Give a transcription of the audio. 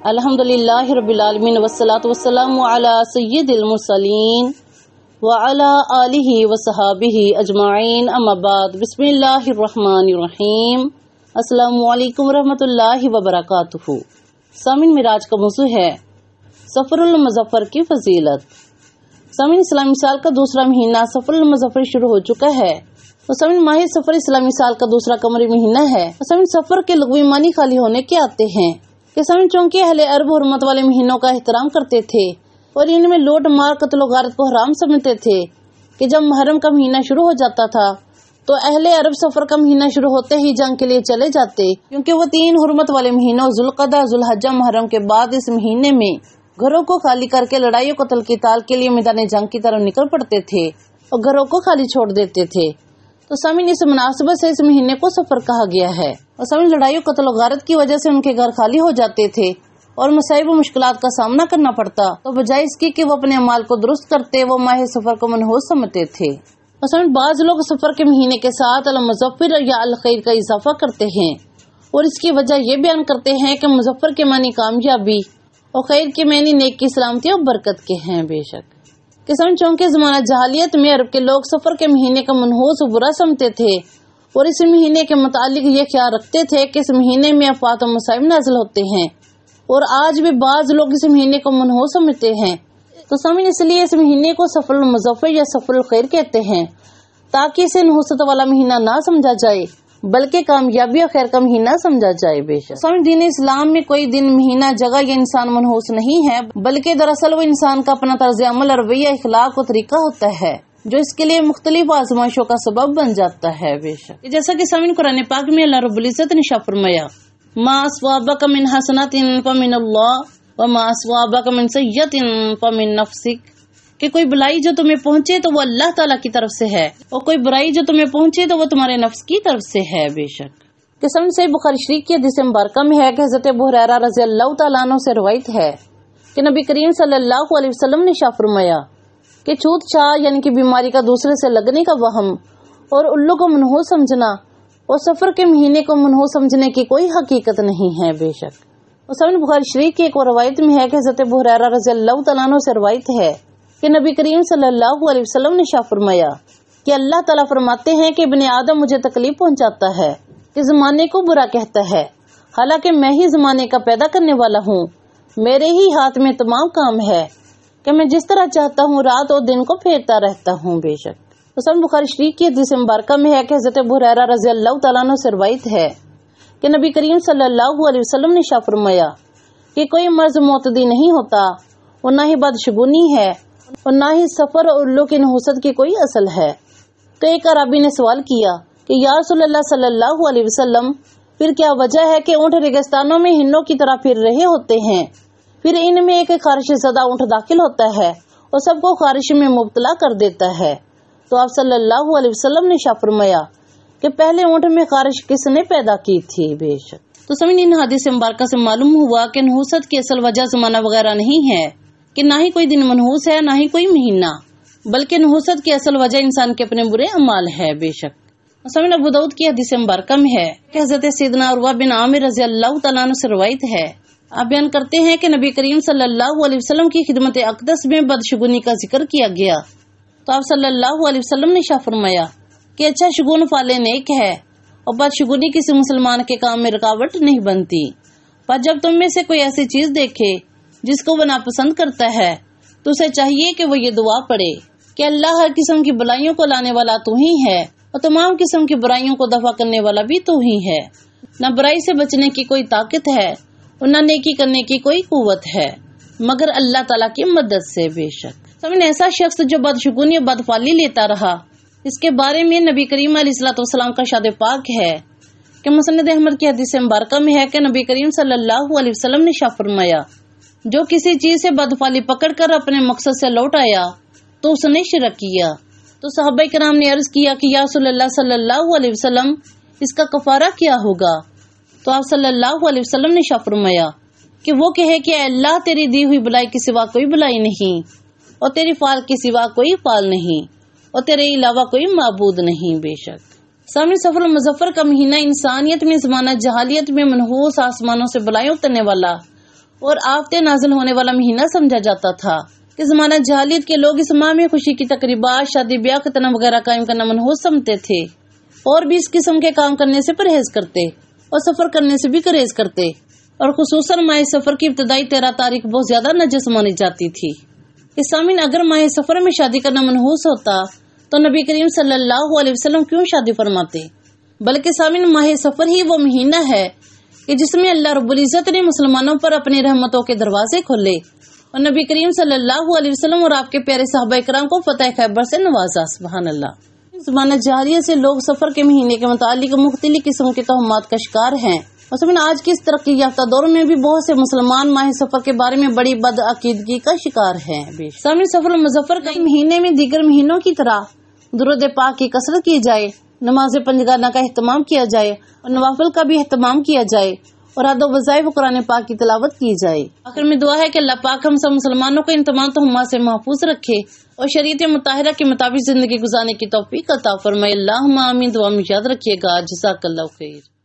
الحمدللہ رب العالمین والصلاة والسلام علی سید المرسلین وعلی آلہ وصحابہ اجمعین اما بعد بسم اللہ الرحمن الرحیم السلام علیکم ورحمۃ اللہ وبرکاتہ۔ سامعین، معراج کا موضوع ہے سفر المظفر کی فضیلت۔ سامعین، اسلامی سال کا دوسرا مہینہ سفر المظفر شروع ہو چکا ہے۔ سامعین، ماہ سفر اسلامی سال کا دوسرا قمری مہینہ ہے۔ سامعین، سفر کے لغوی معنی خالی ہونے کے آتے ہیں کہ سامعین چونکہ اہل عرب حرمت والے مہینوں کا احترام کرتے تھے اور ان میں لوٹ مار قتل و غارت کو حرام سمجھتے تھے کہ جب محرم کا مہینہ شروع ہو جاتا تھا تو اہل عرب سفر کا مہینہ شروع ہوتے ہی جنگ کے لیے چلے جاتے، کیونکہ وہ تین حرمت والے مہینوں ذوالقعدہ، ذوالحجہ، محرم کے بعد اس مہینے میں گھروں کو خالی کر کے لڑائی و قتل قتال کے لیے میدان جنگ کی طرف نکل پڑتے تھے اور گھروں کو خالی چھوڑ دیتے تھے۔ تو سامعین، اس مناسبت سے اس مہینے کو سفر کہا گیا ہے۔ اور سامعین، لڑائی و قتل و غارت کی وجہ سے ان کے گھر خالی ہو جاتے تھے اور مصائب و مشکلات کا سامنا کرنا پڑتا، تو بجائے اس کی کہ وہ اپنے اعمال کو درست کرتے، وہ ماہ سفر کو منحوس سمجھتے تھے۔ اور سامعین، بعض لوگ سفر کے مہینے کے ساتھ المظفر یا الخیر کا اضافہ کرتے ہیں اور اس کی وجہ یہ بیان کرتے ہیں کہ مظفر کے معنی کامیابی اور خیر کے معنی نیکی، سلامتی اور برکت کے ہیں۔ بے شک کہ سامعین، چونکہ زمانہ جاہلیت میں عرب کے لوگ سفر کے مہینے کا منحوس و برا سمجھتے تھے اور اس مہینے کے متعلق یہ خیال رکھتے تھے کہ اس مہینے میں آفات و مصائب نازل ہوتے ہیں، اور آج بھی بعض لوگ اس مہینے کو منحوس سمجھتے ہیں۔ تو سامعین، اس لیے اس مہینے کو سفر المظفر یا سفر الخیر کہتے ہیں، تاکہ اسے نحوست والا مہینہ نہ سمجھا جائے بلکہ کامیابی اور خیر کا مہینہ سمجھا جائے۔ بے شک سامعین، دین اسلام میں کوئی دن، مہینہ، جگہ یا انسان منحوس نہیں ہے، بلکہ دراصل وہ انسان کا اپنا طرز عمل، رویہ، اخلاق و طریقہ ہوتا ہے جو اس کے لیے مختلف آزمائشوں کا سبب بن جاتا ہے۔ بے شک جیسا کہ سامعین، قرآن پاک میں اللہ رب العزت نے ارشاد فرمایا، ما اصابک من حسنۃ فمن اللہ وما اصابک من سیئۃ فمن نفسک، کہ کوئی بلائی جو تمہیں پہنچے تو وہ اللہ تعالیٰ کی طرف سے ہے اور کوئی برائی جو تمہیں پہنچے تو وہ تمہارے نفس کی طرف سے ہے۔ بے شک کہ سامعین، صحیح بخاری شریف کی حدیث مبارکہ میں ہے کہ حضرت ابو ہریرہ رضی اللہ تعالیٰ عنہ سے روایت ہے کہ نبی کریم صلی اللہ علیہ وسلم نے ارشاد فرمایا کہ چھوت چھاؤ یعنی کہ بیماری کا دوسرے سے لگنے کا وہم اور الو کو منحوس سمجھنا اور سفر کے مہینے کو منحوس سمجھنے کی کوئی حقیقت نہیں ہے۔ بے شک اور سامعین، بخاری شریف کی ایک اور روایت میں ہے کہ حضرت ابو ہریرہ رضی اللہ تعالیٰ عنہ سے روایت ہے کہ نبی کریم صلی اللہ علیہ وسلم نے ارشاد فرمایا کہ اللہ تعالیٰ فرماتے ہیں کہ ابن آدم مجھے تکلیف پہنچاتا ہے، کہ زمانے کو برا کہتا ہے، حالانکہ میں ہی زمانے کا پیدا کرنے والا ہوں، میرے ہی ہاتھ میں تمام کام ہے کہ میں جس طرح چاہتا ہوں رات اور دن کو پھیرتا رہتا ہوں۔ بے شک سامعین، بخاری شریف کی حدیث مبارکہ میں ہے کہ حضرت ابو ہریرہ رضی اللہ تعالیٰ عنہ سے روایت ہے کہ نبی کریم صلی اللہ علیہ وسلم نے ارشاد فرمایا کہ کوئی مرض معتدی نہیں ہوتا اور نہ ہی بدشگونی ہے اور نہ ہی سفر اور الو کی نحوست کی کوئی اصل ہے۔ تو ایک عربی نے سوال کیا کہ یا رسول اللہ صلی اللہ علیہ وسلم، پھر کیا وجہ ہے کہ اونٹ ریگستانوں میں ہنوں کی طرح پھر رہے ہوتے ہیں، پھر ان میں ایک خارش زدہ اونٹ داخل ہوتا ہے اور سب کو خارش میں مبتلا کر دیتا ہے؟ تو آپ صلی اللہ علیہ وسلم نے ارشاد فرمایا کہ پہلے اونٹ میں خارش کس نے پیدا کی تھی؟ بے شک تو سامعین، ان حدیث مبارکہ سے معلوم ہوا کہ نحوست کی اصل وجہ زمانہ وغیرہ نہیں ہے، کہ نہ ہی کوئی دن منحوس ہے نہ ہی کوئی مہینہ، بلکہ نحوست کی اصل وجہ انسان کے اپنے برے اعمال ہے۔ بے شک سامعین، ابو داؤد کی حدیث مبارکہ میں ہے کہ حضرت سیدنا عروہ بن عامر رضی اللہ تعالیٰ عنہ سے روایت ہے، آپ بیان کرتے ہیں کہ نبی کریم صلی اللہ علیہ وسلم کی خدمت اقدس میں بدشگونی کا ذکر کیا گیا، تو آپ صلی اللہ علیہ وسلم نے ارشاد فرمایا کہ اچھا شگون فعل نیک ہے اور بدشگونی کسی مسلمان کے کام میں رکاوٹ نہیں بنتی، پر جب تم میں سے کوئی ایسی چیز دیکھے جس کو وہ ناپسند کرتا ہے تو اسے چاہیے کہ وہ یہ دعا پڑھے کہ اللہ، ہر قسم کی بلائیوں کو لانے والا تو ہی ہے اور تمام قسم کی برائیوں کو دفع کرنے والا بھی تو ہی ہے، نہ برائی سے بچنے کی کوئی طاقت ہے اور نہ نیکی کرنے کی کوئی قوت ہے مگر اللہ تعالیٰ کی مدد سے۔ بے شک سامعین، ایسا شخص جو بدشگونی اور بدفعلی لیتا رہا، اس کے بارے میں نبی کریم علیہ الصلوۃ والسلام کا ارشاد پاک ہے کہ مسند احمد کی حدیث مبارکہ میں ہے کہ نبی کریم صلی اللہ علیہ وسلم نے ارشاد فرمایا، جو کسی چیز سے بدفعلی پکڑ کر اپنے مقصد سے لوٹ آیا تو اس نے شرک کیا۔ تو صحابہ کرام نے عرض کیا کہ یا رسول اللہ صلی اللہ علیہ وسلم، اس کا کفارہ کیا ہوگا؟ تو آپ صلی اللہ علیہ وسلم نے ارشاد فرمایا کہ وہ کہے کہ اے اللہ، تیری دی ہوئی بلائی کے سوا کوئی بلائی نہیں اور تیری فعال کے سوا کوئی فعال نہیں اور تیرے علاوہ کوئی معبود نہیں۔ بے شک سامنے سفر المظفر کا مہینہ انسانیت میں زمانہ جہالیت میں منحوس آسمانوں سے بلائیں اترنے والا اور آفتے نازل ہونے والا مہینہ سمجھا جاتا تھا کہ زمانہ جاہلیت کے لوگ اس ماہ میں خوشی کی تقریبات، شادی بیاہ، ختنہ وغیرہ قائم کرنا منحوس سمجھتے تھے اور بھی اس قسم کے کام کرنے سے پرہیز کرتے اور سفر کرنے سے بھی گریز کرتے، اور خصوصاً ماہ سفر کی ابتدائی 13 تاریخ بہت زیادہ نجس مانی جاتی تھی۔ سامعین، اگر ماہ سفر میں شادی کرنا منحوس ہوتا تو نبی کریم صلی اللہ علیہ وسلم کیوں شادی فرماتے؟ بلکہ سامعین، ماہ سفر ہی وہ مہینہ ہے کہ جس میں اللہ رب العزت نے مسلمانوں پر اپنی رحمتوں کے دروازے کھولے اور نبی کریم صلی اللہ علیہ وسلم اور آپ کے پیارے صحابہ کرام کو فتح خیبر سے نوازا۔ سبحان اللہ۔ زمانہ جاہلیت سے لوگ سفر کے مہینے کے متعلق مختلف قسم کے توہمات کا شکار ہیں۔ مثلاً آج کے اس ترقی یافتہ دور میں بھی بہت سے مسلمان ماہ سفر کے بارے میں بڑی بدعقیدگی کا شکار ہیں۔ سامنے سفر المظفر کے مہینے میں دیگر مہینوں کی طرح درود پاک کی کثرت کی جائے، نماز پنجگانہ کا اہتمام کیا جائے اور نوافل کا بھی اہتمام کیا جائے اور ادب و وظائف و قرآن پاک کی تلاوت کی جائے۔ آخر میں دعا ہے کہ اللہ پاک ہم سب مسلمانوں کو ان تمام تہمات سے محفوظ رکھے اور شریعت مطہرہ کے مطابق زندگی گزارنے کی توفیق عطا فرمائے۔ اللہم آمین۔ دعا میں یاد رکھیے گا۔ جزاک اللہ خیر۔